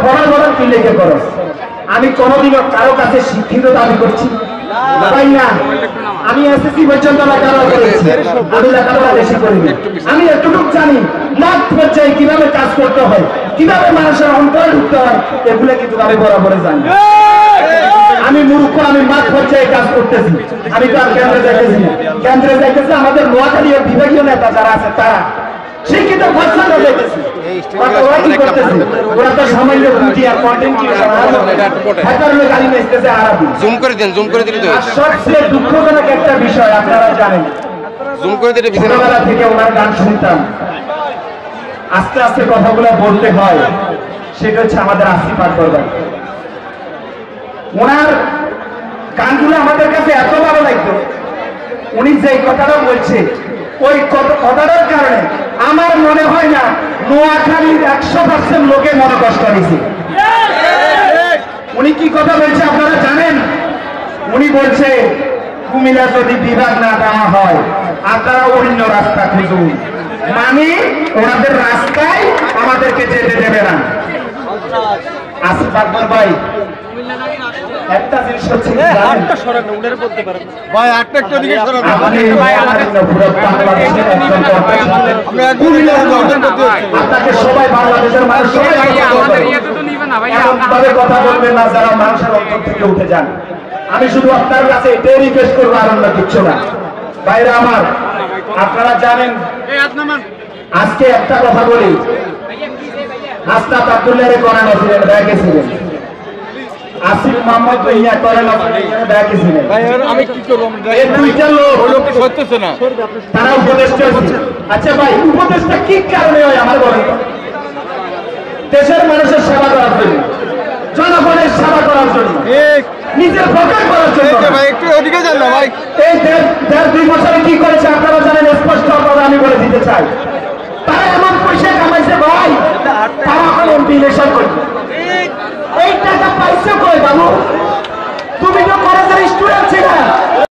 বড় বড় কি লেখে করো আমি কোনোদিনও কারো কাছে শিক্ষিত দাবি করছি ভাই না আমি এসএসসি পর্যন্ত লেখাপড়া করেছি আমি লেখাপড়া বেশি করিনি আমি এতটুকু জানি মাঠ পর্যায়ে কিভাবে কাজ করতে হয় কিভাবে মানুষের অন্তরে ঢুকতে হয় এগুলো কিন্তু আমি বরাবর জানি আমি মূর্খ আমি মাঠ পর্যায়ে কাজ করতেছি আমি তো আর কেন্দ্রে যাইতেছি আমাদের নোয়াখালী বিভাগীয় নেতা যারা আছে তারা শিক্ষিত ভাষাটা যাইতেছি ওরা তো সামান্য বুঝি আর কন্টেন্ট ক্রিয়েটর গালি মেসতেছে আরবি জুম করে দিলে তো সবচেয়ে দুঃখজনক একটা বিষয় আপনারা জানেন জুম করে দিলে ছোটবেলা থেকে ওনার গান শুনতাম আস্তে আস্তে কথাগুলো বলতে হয় সেটা হচ্ছে আমাদের আসিফ আকবর ভাই ওনার গানগুলো আমাদের কাছে এত ভালো লাগতো উনি যে কথাটা বলছে ওই কথাটার কারণে আমার মনে হয় না নোয়াখালীর 100% লোকে মনে কষ্ট নিছে উনি কি কথা বলছে আপনারা জানেন উনি বলছে কুমিল্লা যদি বিভাগ না দেওয়া হয় আপনারা অন্য রাস্তা খুঁজুন মানে ওনাদের রাস্তায় আমাদেরকে যেতে দেবে না আসিফ আকবর ভাই একটা জিনিস হচ্ছে আটটা সরান উনারে বলতে পারেন ভাই আটটা একটু দিকে সরান ভাই আমাদের পুরো বাংলাদেশের একজন আপনাকে সবাই বাংলাদেশের মানুষ সবাই আমাদের ইয়েতে তো নিবে না ভাই আপনারা কথা বলবেন না যারা মানুষের অন্তর থেকে উঠে যান আমি শুধু আপনার কাছে এটাই রিকোয়েস্ট করব আর অন্য কিছু না ভাইরা আমার আপনারা জানেন আজকে একটা কথা বলি হাসনাত আব্দুল্লাহরে করানো ছিলেন দেখেছিলেন আসিফ মোহাম্মদ ভাইয়া করেন দেখেছিলেন আমি কি করব এই দুইটা লোক সত্যছে না তারা উপদেষ্টা আচ্ছা ভাই উপদেষ্টা কি কারণে হয় আমার বলেন দেশের মানুষের সেবা করার জন্য জনগণের সেবা করার জন্য নিজের পকেট করার জন্য ভাই একটু ওদিকে যান না ভাই এই দেড় দুই বছরে কি করেছে আপনারা জানেন স্পষ্ট করে আমি বলে দিতে চাই তারা এমন পয়সা কামাইছে ভাই তারা এখন এমপি ইলেকশন করছে